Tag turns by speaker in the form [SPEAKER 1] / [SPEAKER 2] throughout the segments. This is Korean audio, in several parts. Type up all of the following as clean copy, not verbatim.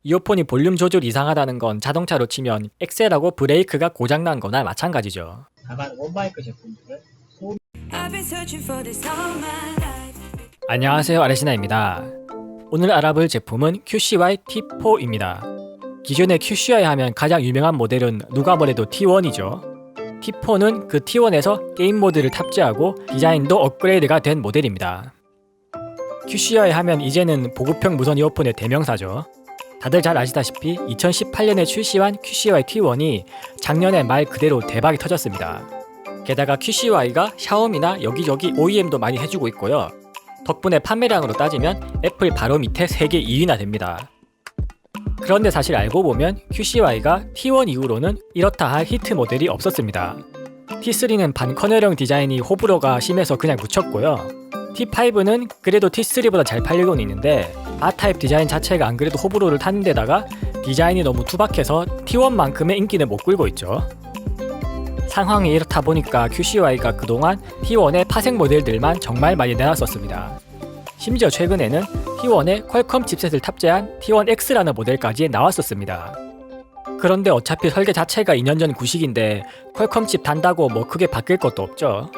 [SPEAKER 1] 이어폰이 볼륨 조절 이상하다는 건 자동차로 치면 엑셀하고 브레이크가 고장난 거나 마찬가지죠.
[SPEAKER 2] 다만 원마이크 제품들은
[SPEAKER 3] I've been searching for this all my life.
[SPEAKER 1] 안녕하세요, 아레시나입니다. 오늘 알아볼 제품은 QCY T4입니다. 기존의 QCY 하면 가장 유명한 모델은 누가 뭐래도 T1이죠. T4는 그 T1에서 게임 모드를 탑재하고 디자인도 업그레이드가 된 모델입니다. QCY 하면 이제는 보급형 무선 이어폰의 대명사죠. 다들 잘 아시다시피 2018년에 출시한 QCY T1이 작년에 말 그대로 대박이 터졌습니다. 게다가 QCY가 샤오미나 여기저기 OEM도 많이 해주고 있고요. 덕분에 판매량으로 따지면 애플 바로 밑에 세계 2위나 됩니다. 그런데 사실 알고 보면 QCY가 T1 이후로는 이렇다 할 히트 모델이 없었습니다. T3는 반커널형 디자인이 호불호가 심해서 그냥 묻혔고요. T5는 그래도 T3보다 잘 팔리고는 있는데 R타입 디자인 자체가 안 그래도 호불호를 타는 데다가 디자인이 너무 투박해서 T1만큼의 인기는 못 끌고 있죠. 상황이 이렇다 보니까 QCY가 그동안 T1의 파생 모델들만 정말 많이 내놨었습니다. 심지어 최근에는 T1에 퀄컴 칩셋을 탑재한 T1X라는 모델까지 나왔었습니다. 그런데 어차피 설계 자체가 2년 전 구식인데 퀄컴 칩 단다고 뭐 크게 바뀔 것도 없죠.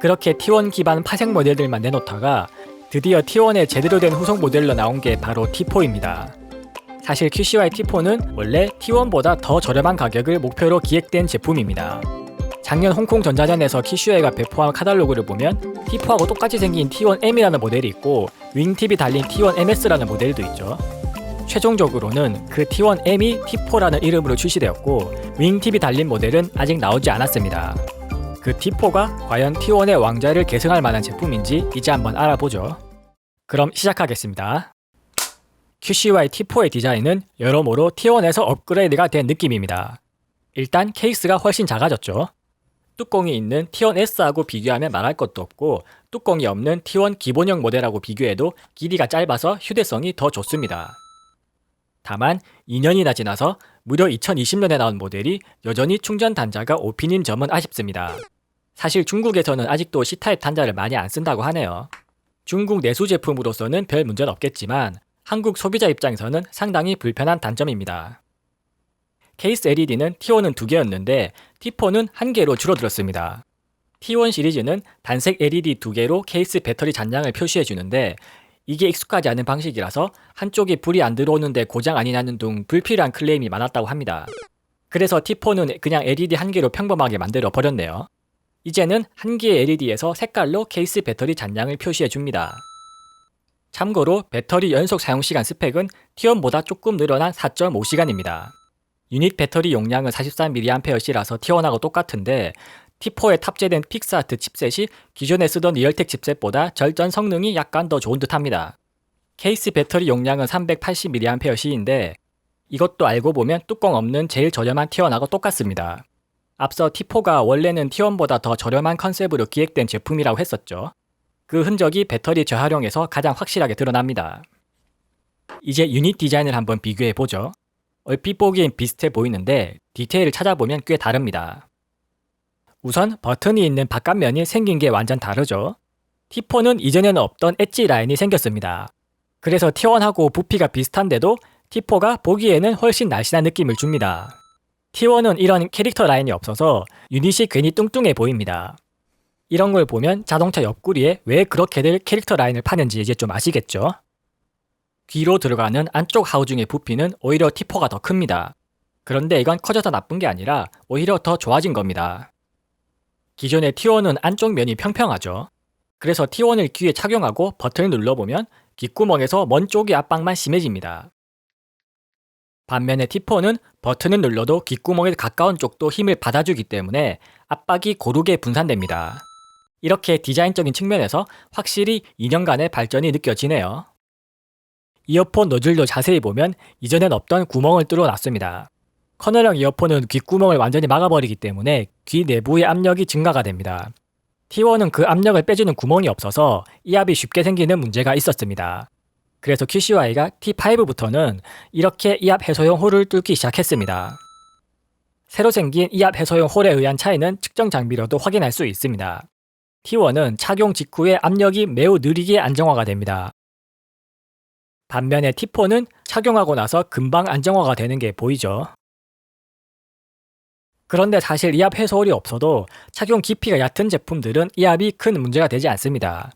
[SPEAKER 1] 그렇게 T1 기반 파생 모델들만 내놓다가 드디어 T1의 제대로 된 후속 모델로 나온 게 바로 T4입니다. 사실 QCY T4는 원래 T1보다 더 저렴한 가격을 목표로 기획된 제품입니다. 작년 홍콩 전자전에서 QCY가 배포한 카탈로그를 보면 T4하고 똑같이 생긴 T1M이라는 모델이 있고 윙팁이 달린 T1MS라는 모델도 있죠. 최종적으로는 그 T1M이 T4라는 이름으로 출시되었고 윙팁이 달린 모델은 아직 나오지 않았습니다. 그 T4가 과연 T1의 왕좌를 계승할 만한 제품인지 이제 한번 알아보죠. 그럼 시작하겠습니다. QCY T4의 디자인은 여러모로 T1에서 업그레이드가 된 느낌입니다. 일단 케이스가 훨씬 작아졌죠. 뚜껑이 있는 T1S하고 비교하면 말할 것도 없고 뚜껑이 없는 T1 기본형 모델하고 비교해도 길이가 짧아서 휴대성이 더 좋습니다. 다만 2년이나 지나서 무려 2020년에 나온 모델이 여전히 충전 단자가 5핀인 점은 아쉽습니다. 사실 중국에서는 아직도 C타입 단자를 많이 안 쓴다고 하네요. 중국 내수 제품으로서는 별 문제는 없겠지만 한국 소비자 입장에서는 상당히 불편한 단점입니다. 케이스 LED는 T1은 2개였는데 T4는 1개로 줄어들었습니다. T1 시리즈는 단색 LED 2개로 케이스 배터리 잔량을 표시해주는데 이게 익숙하지 않은 방식이라서 한쪽이 불이 안 들어오는데 고장 아니냐는 등 불필요한 클레임이 많았다고 합니다. 그래서 T4는 그냥 LED 1개로 평범하게 만들어 버렸네요. 이제는 1개의 LED에서 색깔로 케이스 배터리 잔량을 표시해줍니다. 참고로 배터리 연속 사용시간 스펙은 T1보다 조금 늘어난 4.5시간입니다. 유닛 배터리 용량은 43mAh라서 T1하고 똑같은데 T4에 탑재된 픽스아트 칩셋이 기존에 쓰던 리얼텍 칩셋보다 절전 성능이 약간 더 좋은 듯합니다. 케이스 배터리 용량은 380mAh인데 이것도 알고 보면 뚜껑 없는 제일 저렴한 T1하고 똑같습니다. 앞서 T4가 원래는 T1보다 더 저렴한 컨셉으로 기획된 제품이라고 했었죠. 그 흔적이 배터리 재활용에서 가장 확실하게 드러납니다. 이제 유닛 디자인을 한번 비교해보죠. 얼핏 보기엔 비슷해 보이는데 디테일을 찾아보면 꽤 다릅니다. 우선 버튼이 있는 바깥면이 생긴 게 완전 다르죠. T4는 이전에는 없던 엣지 라인이 생겼습니다. 그래서 T1하고 부피가 비슷한데도 T4가 보기에는 훨씬 날씬한 느낌을 줍니다. T1은 이런 캐릭터 라인이 없어서 유닛이 괜히 뚱뚱해 보입니다. 이런 걸 보면 자동차 옆구리에 왜 그렇게들 캐릭터 라인을 파는지 이제 좀 아시겠죠? 귀로 들어가는 안쪽 하우징의 부피는 오히려 T4가 더 큽니다. 그런데 이건 커져서 나쁜 게 아니라 오히려 더 좋아진 겁니다. 기존의 T1은 안쪽 면이 평평하죠. 그래서 T1을 귀에 착용하고 버튼을 눌러보면 귓구멍에서 먼 쪽의 압박만 심해집니다. 반면에 T4는 버튼을 눌러도 귓구멍에 가까운 쪽도 힘을 받아주기 때문에 압박이 고르게 분산됩니다. 이렇게 디자인적인 측면에서 확실히 2년간의 발전이 느껴지네요. 이어폰 노즐도 자세히 보면 이전엔 없던 구멍을 뚫어놨습니다. 커널형 이어폰은 귓구멍을 완전히 막아버리기 때문에 귀 내부의 압력이 증가가 됩니다. T1은 그 압력을 빼주는 구멍이 없어서 이압이 쉽게 생기는 문제가 있었습니다. 그래서 QCY가 T5부터는 이렇게 이압 해소용 홀을 뚫기 시작했습니다. 새로 생긴 이압 해소용 홀에 의한 차이는 측정 장비로도 확인할 수 있습니다. T1은 착용 직후에 압력이 매우 느리게 안정화가 됩니다. 반면에 T4는 착용하고 나서 금방 안정화가 되는 게 보이죠. 그런데 사실 이압 해소홀이 없어도 착용 깊이가 얕은 제품들은 이압이 큰 문제가 되지 않습니다.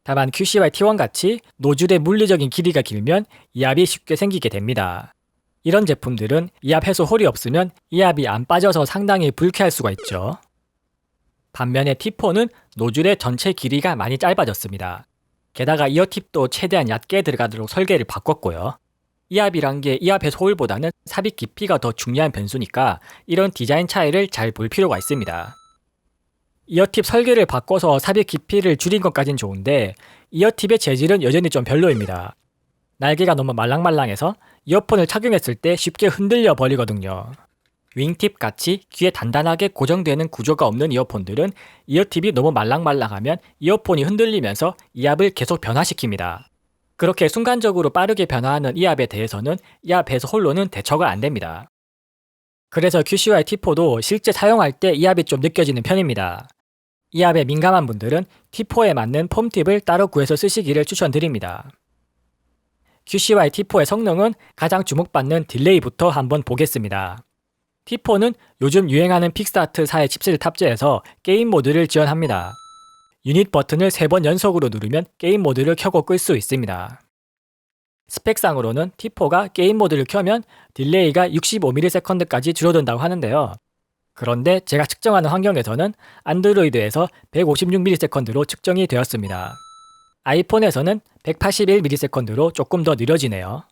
[SPEAKER 1] 다만 QCY T1 같이 노즐의 물리적인 길이가 길면 이압이 쉽게 생기게 됩니다. 이런 제품들은 이압 해소홀이 없으면 이압이 안 빠져서 상당히 불쾌할 수가 있죠. 반면에 T4는 노즐의 전체 길이가 많이 짧아졌습니다. 게다가 이어팁도 최대한 얕게 들어가도록 설계를 바꿨고요. 이압이란 게 이압 해소홀보다는 삽입 깊이가 더 중요한 변수니까 이런 디자인 차이를 잘 볼 필요가 있습니다. 이어팁 설계를 바꿔서 삽입 깊이를 줄인 것까진 좋은데 이어팁의 재질은 여전히 좀 별로입니다. 날개가 너무 말랑말랑해서 이어폰을 착용했을 때 쉽게 흔들려 버리거든요. 윙팁 같이 귀에 단단하게 고정되는 구조가 없는 이어폰들은 이어팁이 너무 말랑말랑하면 이어폰이 흔들리면서 이압을 계속 변화시킵니다. 그렇게 순간적으로 빠르게 변화하는 이압에 대해서는 이압 해소홀로는 대처가 안 됩니다. 그래서 QCY T4도 실제 사용할 때 이압이 좀 느껴지는 편입니다. 이압에 민감한 분들은 T4에 맞는 폼팁을 따로 구해서 쓰시기를 추천드립니다. QCY T4의 성능은 가장 주목받는 딜레이부터 한번 보겠습니다. T4는 요즘 유행하는 픽스타트사의 칩셋을 탑재해서 게임 모드를 지원합니다. 유닛 버튼을 3번 연속으로 누르면 게임 모드를 켜고 끌 수 있습니다. 스펙상으로는 T4가 게임 모드를 켜면 딜레이가 65ms까지 줄어든다고 하는데요. 그런데 제가 측정하는 환경에서는 안드로이드에서 156ms로 측정이 되었습니다. 아이폰에서는 181ms로 조금 더 느려지네요.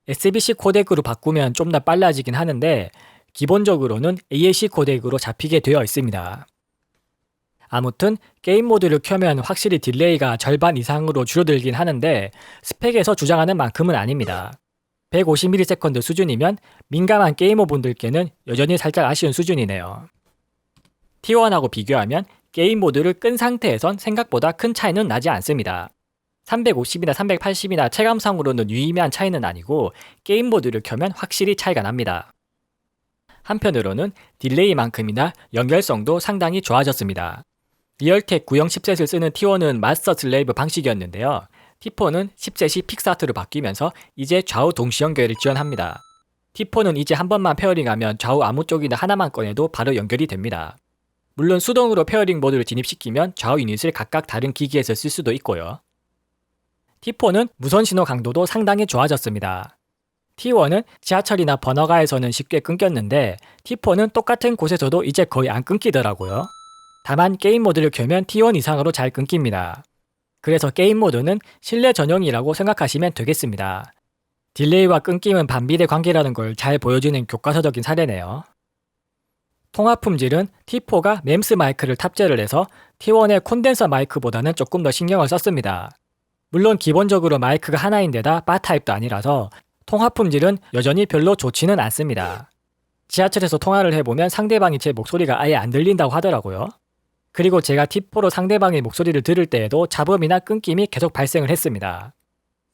[SPEAKER 1] SBC 코덱으로 바꾸면 좀 더 빨라지긴 하는데 기본적으로는 AAC 코덱으로 잡히게 되어 있습니다. 아무튼 게임 모드를 켜면 확실히 딜레이가 절반 이상으로 줄어들긴 하는데 스펙에서 주장하는 만큼은 아닙니다. 150ms 수준이면 민감한 게이머분들께는 여전히 살짝 아쉬운 수준이네요. T1하고 비교하면 게임 모드를 끈 상태에선 생각보다 큰 차이는 나지 않습니다. 350이나 380이나 체감상으로는 유의미한 차이는 아니고 게임 모드를 켜면 확실히 차이가 납니다. 한편으로는 딜레이만큼이나 연결성도 상당히 좋아졌습니다. 리얼텍 9형 칩셋을 쓰는 T1은 마스터 슬레이브 방식이었는데요. T4는 칩셋이 픽스하트로 바뀌면서 이제 좌우 동시 연결을 지원합니다. T4는 이제 한 번만 페어링하면 좌우 아무 쪽이나 하나만 꺼내도 바로 연결이 됩니다. 물론 수동으로 페어링 모드를 진입시키면 좌우 유닛을 각각 다른 기기에서 쓸 수도 있고요. T4는 무선 신호 강도도 상당히 좋아졌습니다. T1은 지하철이나 번화가에서는 쉽게 끊겼는데 T4는 똑같은 곳에서도 이제 거의 안 끊기더라고요. 다만 게임 모드를 켜면 T1 이상으로 잘 끊깁니다. 그래서 게임 모드는 실내 전용이라고 생각하시면 되겠습니다. 딜레이와 끊김은 반비례 관계라는 걸 잘 보여주는 교과서적인 사례네요. 통화 품질은 T4가 MEMS 마이크를 탑재를 해서 T1의 콘덴서 마이크보다는 조금 더 신경을 썼습니다. 물론 기본적으로 마이크가 하나인데다 바 타입도 아니라서 통화 품질은 여전히 별로 좋지는 않습니다. 지하철에서 통화를 해보면 상대방이 제 목소리가 아예 안 들린다고 하더라고요. 그리고 제가 T4로 상대방의 목소리를 들을 때에도 잡음이나 끊김이 계속 발생을 했습니다.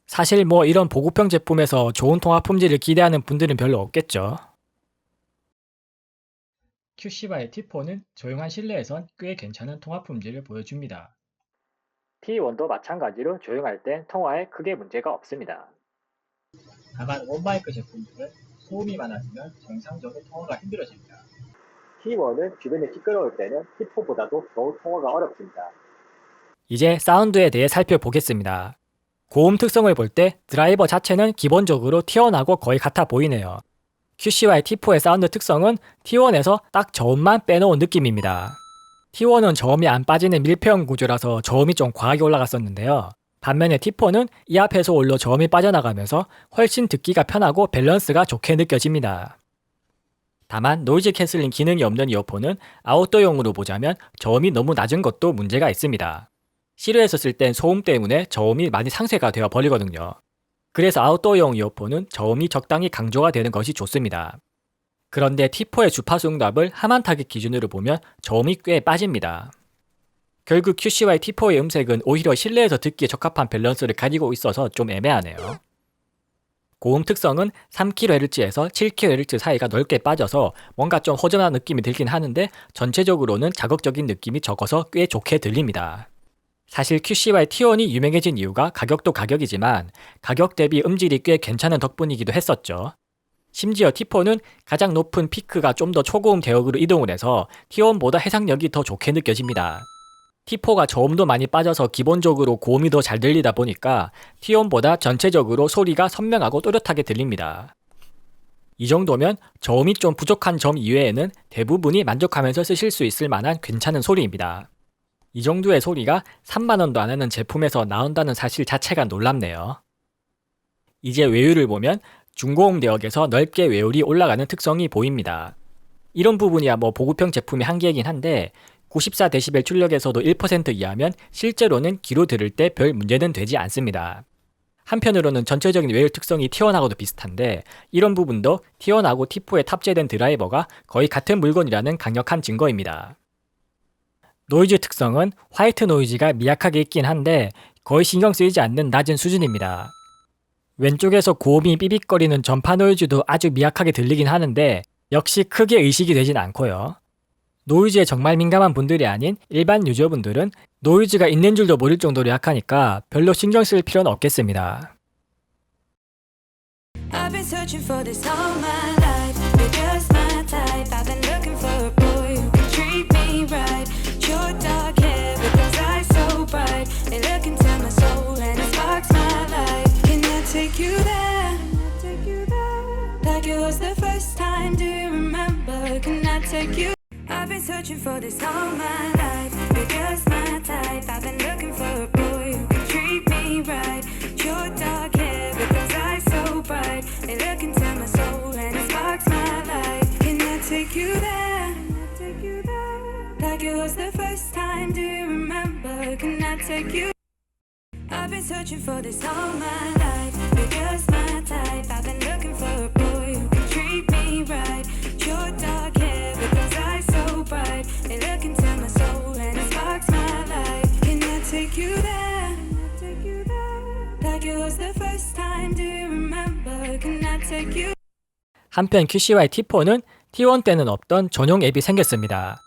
[SPEAKER 1] 사실 뭐 이런 보급형 제품에서 좋은 통화 품질을 기대하는 분들은 별로 없겠죠.
[SPEAKER 2] QCY T4는 조용한 실내에선 꽤 괜찮은 통화 품질을 보여줍니다.
[SPEAKER 1] T1도 마찬가지로 조용할 땐 통화에 크게 문제가 없습니다.
[SPEAKER 2] 다만 원마이크 제품들은 소음이 많아지면 정상적인 통화가 힘들어집니다.
[SPEAKER 1] T1은 주변이 시끄러울 때는 T4보다도 더욱 통화가 어렵습니다. 이제 사운드에 대해 살펴보겠습니다. 고음 특성을 볼 때 드라이버 자체는 기본적으로 T1하고 거의 같아 보이네요. QCY T4의 사운드 특성은 T1에서 딱 저음만 빼놓은 느낌입니다. T1은 저음이 안 빠지는 밀폐형 구조라서 저음이 좀 과하게 올라갔었는데요. 반면에 T4는 이압 해소홀로 저음이 빠져나가면서 훨씬 듣기가 편하고 밸런스가 좋게 느껴집니다. 다만 노이즈 캔슬링 기능이 없는 이어폰은 아웃도어용으로 보자면 저음이 너무 낮은 것도 문제가 있습니다. 실외에서 쓸 땐 소음 때문에 저음이 많이 상쇄가 되어 버리거든요. 그래서 아웃도어용 이어폰은 저음이 적당히 강조가 되는 것이 좋습니다. 그런데 T4의 주파수 응답을 하만 타겟 기준으로 보면 저음이 꽤 빠집니다. 결국 QCY T4의 음색은 오히려 실내에서 듣기에 적합한 밸런스를 가지고 있어서 좀 애매하네요. 고음 특성은 3kHz에서 7kHz 사이가 넓게 빠져서 뭔가 좀 허전한 느낌이 들긴 하는데 전체적으로는 자극적인 느낌이 적어서 꽤 좋게 들립니다. 사실 QCY T1이 유명해진 이유가 가격도 가격이지만 가격 대비 음질이 꽤 괜찮은 덕분이기도 했었죠. 심지어 T4는 가장 높은 피크가 좀 더 초고음 대역으로 이동을 해서 T1보다 해상력이 더 좋게 느껴집니다. T4가 저음도 많이 빠져서 기본적으로 고음이 더 잘 들리다 보니까 T1보다 전체적으로 소리가 선명하고 또렷하게 들립니다. 이 정도면 저음이 좀 부족한 점 이외에는 대부분이 만족하면서 쓰실 수 있을 만한 괜찮은 소리입니다. 이 정도의 소리가 3만원도 안 하는 제품에서 나온다는 사실 자체가 놀랍네요. 이제 외유를 보면 중고음 대역에서 넓게 외율이 올라가는 특성이 보입니다. 이런 부분이야 뭐 보급형 제품의 한계이긴 한데 94dB 출력에서도 1% 이하면 실제로는 귀로 들을 때 별 문제는 되지 않습니다. 한편으로는 전체적인 외율 특성이 T1하고도 비슷한데 이런 부분도 T1하고 T4에 탑재된 드라이버가 거의 같은 물건이라는 강력한 증거입니다. 노이즈 특성은 화이트 노이즈가 미약하게 있긴 한데 거의 신경 쓰이지 않는 낮은 수준입니다. 왼쪽에서 고음이 삐빅거리는 전파 노이즈도 아주 미약하게 들리긴 하는데 역시 크게 의식이 되진 않고요. 노이즈에 정말 민감한 분들이 아닌 일반 유저분들은 노이즈가 있는 줄도 모를 정도로 약하니까 별로 신경 쓸 필요는 없겠습니다.
[SPEAKER 3] I've been searching for this all my life. You're just my type. I've been looking for a boy who can treat me right. Your dark hair with those eyes so bright. They look into my soul and it sparks my life. Can I take you there? Like it was the first time. Do you remember? Can I take you? I've been searching for this all my life. You're just my type. I've been looking for a boy who can treat me right. Your dark hair with those eyes so bright. They look into my soul and it sparks my life. Can I take you there? Like it was the first time. Do you remember? Can I take you? I've been searching for this all my life. You're just my type. I've been looking for a boy who can treat me right. Your dark hair with those eyes so bright. They look into my soul and it sparks my life. Can I take you there? Like it was the first time. Do you remember? Can I take you?
[SPEAKER 1] 한편 QCY T4는 T1 때는 없던 전용 앱이 생겼습니다.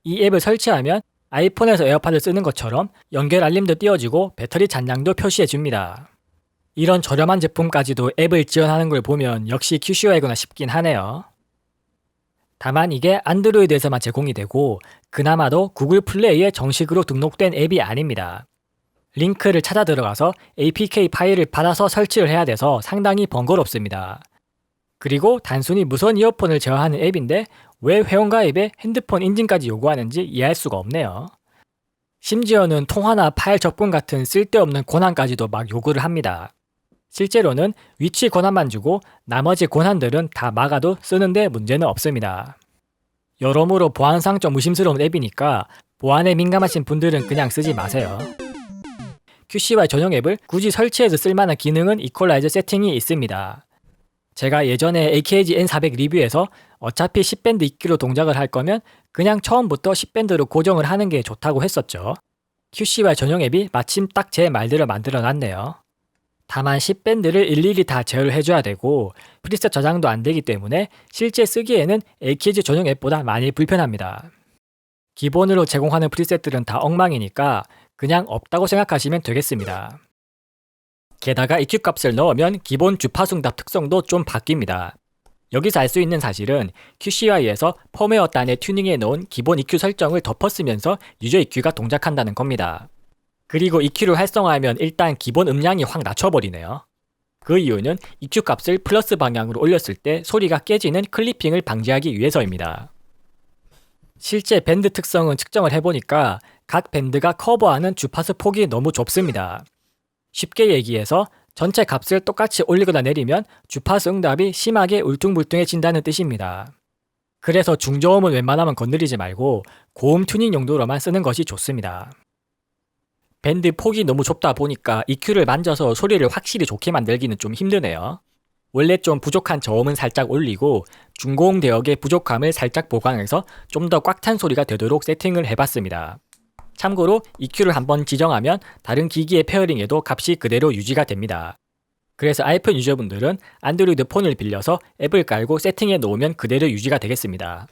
[SPEAKER 1] 이 앱을 설치하면 아이폰에서 에어팟을 쓰는 것처럼 연결 알림도 띄워지고 배터리 잔량도 표시해줍니다. 이런 저렴한 제품까지도 앱을 지원하는 걸 보면 역시 QCY구나 싶긴 하네요. 다만 이게 안드로이드에서만 제공이 되고 그나마도 구글 플레이에 정식으로 등록된 앱이 아닙니다. 링크를 찾아 들어가서 APK 파일을 받아서 설치를 해야 돼서 상당히 번거롭습니다. 그리고 단순히 무선 이어폰을 제어하는 앱인데 왜 회원가입에 핸드폰 인증까지 요구하는지 이해할 수가 없네요. 심지어는 통화나 파일 접근 같은 쓸데없는 권한까지도 막 요구를 합니다. 실제로는 위치 권한만 주고 나머지 권한들은 다 막아도 쓰는데 문제는 없습니다. 여러모로 보안상 좀 의심스러운 앱이니까 보안에 민감하신 분들은 그냥 쓰지 마세요. QCY 전용 앱을 굳이 설치해서 쓸만한 기능은 이퀄라이저 세팅이 있습니다. 제가 예전에 AKG N400 리뷰에서 어차피 10밴드 EQ로 동작을 할 거면 그냥 처음부터 10밴드로 고정을 하는 게 좋다고 했었죠. QCY 전용 앱이 마침 딱 제 말대로 만들어 놨네요. 다만 10밴드를 일일이 다 제어를 해줘야 되고 프리셋 저장도 안 되기 때문에 실제 쓰기에는 AKG 전용 앱보다 많이 불편합니다. 기본으로 제공하는 프리셋들은 다 엉망이니까 그냥 없다고 생각하시면 되겠습니다. 게다가 EQ 값을 넣으면 기본 주파수 응답 특성도 좀 바뀝니다. 여기서 알 수 있는 사실은 QCY에서 펌웨어 단에 튜닝해 놓은 기본 EQ 설정을 덮었으면서 유저 EQ가 동작한다는 겁니다. 그리고 EQ를 활성화하면 일단 기본 음량이 확 낮춰버리네요. 그 이유는 EQ 값을 플러스 방향으로 올렸을 때 소리가 깨지는 클리핑을 방지하기 위해서입니다. 실제 밴드 특성은 측정을 해보니까 각 밴드가 커버하는 주파수 폭이 너무 좁습니다. 쉽게 얘기해서 전체 값을 똑같이 올리거나 내리면 주파수 응답이 심하게 울퉁불퉁해진다는 뜻입니다. 그래서 중저음은 웬만하면 건드리지 말고 고음 튜닝 용도로만 쓰는 것이 좋습니다. 밴드 폭이 너무 좁다 보니까 EQ를 만져서 소리를 확실히 좋게 만들기는 좀 힘드네요. 원래 좀 부족한 저음은 살짝 올리고 중고음 대역의 부족함을 살짝 보강해서 좀 더 꽉 찬 소리가 되도록 세팅을 해봤습니다. 참고로 EQ를 한번 지정하면 다른 기기의 페어링에도 값이 그대로 유지가 됩니다. 그래서 아이폰 유저분들은 안드로이드 폰을 빌려서 앱을 깔고 세팅해 놓으면 그대로 유지가 되겠습니다.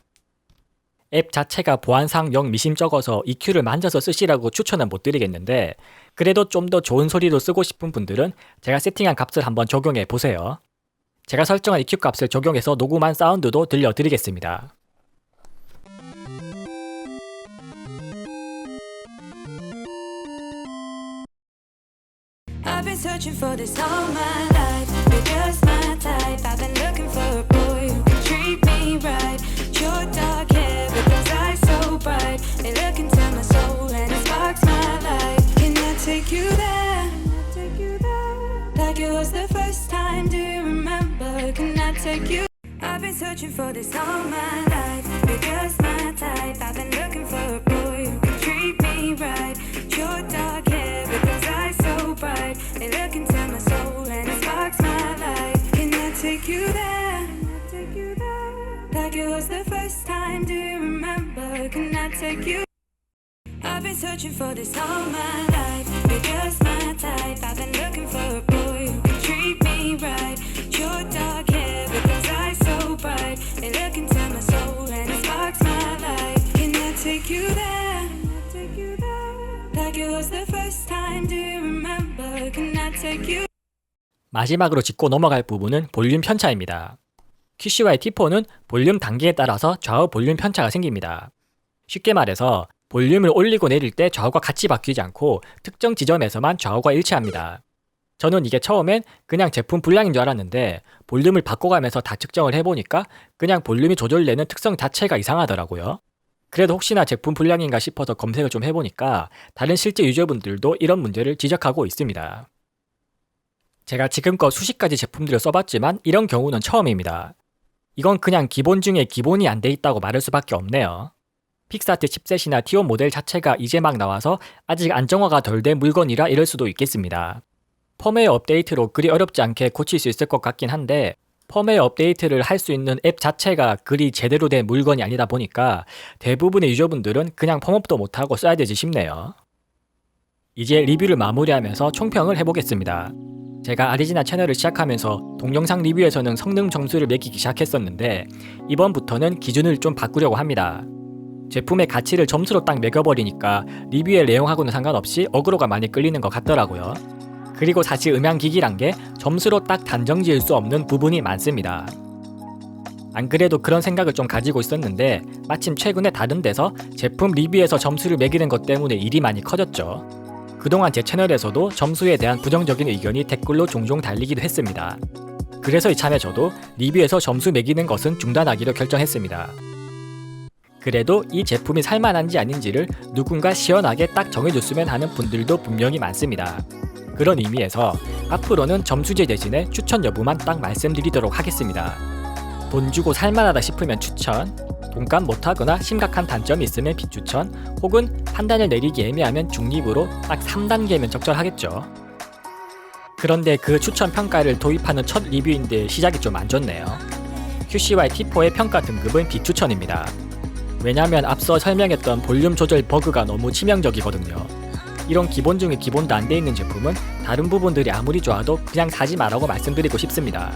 [SPEAKER 1] 앱 자체가 보안상 영 미심쩍어서 EQ를 만져서 쓰시라고 추천은 못 드리겠는데 그래도 좀 더 좋은 소리로 쓰고 싶은 분들은 제가 세팅한 값을 한번 적용해 보세요. 제가 설정한 EQ 값을 적용해서 녹음한 사운드도 들려드리겠습니다.
[SPEAKER 3] I've been searching for this all my life. You're just my type. I've been looking for a boy who can treat me right. Your dark hair with those eyes so bright. They look into my soul and it sparks my life. Can I take you there? Like it was the first time. Do you remember? Can I take you? I've been searching for this all my life. You're just my type. I've been looking for a boy who can treat me right. Your dark hair with those eyes so bright. They look into my soul and it sparks my life. Can I take you there? Like it was the first time. Do you remember? Can I take you? I've been searching for this all my life. You're just my type. I've been looking for a boy who can treat me right. Your dark hair with those eyes so bright. They look into my soul and it sparks my life. Can I take you there? Like it was the first time. Do you remember? Can I take you?
[SPEAKER 1] 마지막으로 짚고 넘어갈 부분은 볼륨 편차입니다. QCY T4는 볼륨 단계에 따라서 좌우 볼륨 편차가 생깁니다. 쉽게 말해서 볼륨을 올리고 내릴 때 좌우가 같이 바뀌지 않고 특정 지점에서만 좌우가 일치합니다. 저는 이게 처음엔 그냥 제품 불량인 줄 알았는데 볼륨을 바꿔가면서 다 측정을 해보니까 그냥 볼륨이 조절되는 특성 자체가 이상하더라고요. 그래도 혹시나 제품 불량인가 싶어서 검색을 좀 해보니까 다른 실제 유저분들도 이런 문제를 지적하고 있습니다. 제가 지금껏 수십 가지 제품들을 써봤지만 이런 경우는 처음입니다. 이건 그냥 기본 중에 기본이 안 돼 있다고 말할 수밖에 없네요. 픽사트 칩셋이나 T1 모델 자체가 이제 막 나와서 아직 안정화가 덜 된 물건이라 이럴 수도 있겠습니다. 펌웨어 업데이트로 그리 어렵지 않게 고칠 수 있을 것 같긴 한데 펌웨어 업데이트를 할 수 있는 앱 자체가 그리 제대로 된 물건이 아니다 보니까 대부분의 유저분들은 그냥 펌업도 못하고 써야 되지 싶네요. 이제 리뷰를 마무리하면서 총평을 해보겠습니다. 제가 아리지나 채널을 시작하면서 동영상 리뷰에서는 성능 점수를 매기기 시작했었는데 이번부터는 기준을 좀 바꾸려고 합니다. 제품의 가치를 점수로 딱 매겨버리니까 리뷰의 내용하고는 상관없이 어그로가 많이 끌리는 것 같더라고요. 그리고 사실 음향기기란 게 점수로 딱 단정 지을 수 없는 부분이 많습니다. 안 그래도 그런 생각을 좀 가지고 있었는데 마침 최근에 다른 데서 제품 리뷰에서 점수를 매기는 것 때문에 일이 많이 커졌죠. 그동안 제 채널에서도 점수에 대한 부정적인 의견이 댓글로 종종 달리기도 했습니다. 그래서 이참에 저도 리뷰에서 점수 매기는 것은 중단하기로 결정했습니다. 그래도 이 제품이 살만한지 아닌지를 누군가 시원하게 딱 정해줬으면 하는 분들도 분명히 많습니다. 그런 의미에서 앞으로는 점수제 대신에 추천 여부만 딱 말씀드리도록 하겠습니다. 돈 주고 살만하다 싶으면 추천, 돈값 못하거나 심각한 단점이 있으면 비추천, 혹은 판단을 내리기 애매하면 중립으로 딱 3단계면 적절하겠죠. 그런데 그 추천 평가를 도입하는 첫 리뷰인데 시작이 좀 안 좋네요. QCY T4의 평가 등급은 비추천입니다. 왜냐면 앞서 설명했던 볼륨 조절 버그가 너무 치명적이거든요. 이런 기본 중에 기본도 안 돼 있는 제품은 다른 부분들이 아무리 좋아도 그냥 사지 말라고 말씀드리고 싶습니다.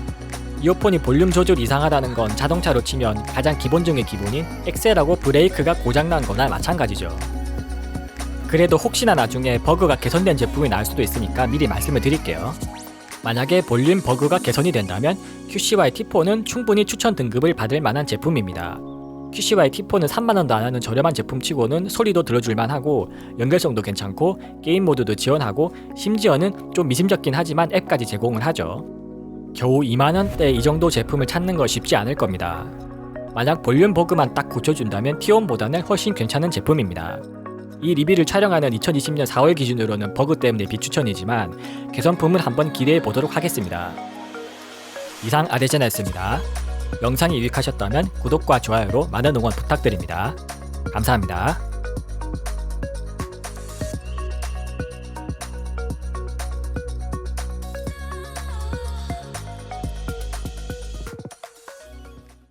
[SPEAKER 1] 이어폰이 볼륨 조절이 이상하다는 건 자동차로 치면 가장 기본 중의 기본인 엑셀하고 브레이크가 고장난 거나 마찬가지죠. 그래도 혹시나 나중에 버그가 개선된 제품이 나올 수도 있으니까 미리 말씀을 드릴게요. 만약에 볼륨 버그가 개선이 된다면 QCY T4는 충분히 추천 등급을 받을 만한 제품입니다. QCY T4는 3만원도 안하는 저렴한 제품치고는 소리도 들어줄만 하고 연결성도 괜찮고 게임 모드도 지원하고 심지어는 좀 미심쩍긴 하지만 앱까지 제공을 하죠. 겨우 2만원대 이 정도 제품을 찾는 거 쉽지 않을 겁니다. 만약 볼륨 버그만 딱 고쳐준다면 T1보다는 훨씬 괜찮은 제품입니다. 이 리뷰를 촬영하는 2020년 4월 기준으로는 버그 때문에 비추천이지만 개선품을 한번 기대해 보도록 하겠습니다. 이상 아레제나였습니다. 영상이 유익하셨다면 구독과 좋아요로 많은 응원 부탁드립니다. 감사합니다.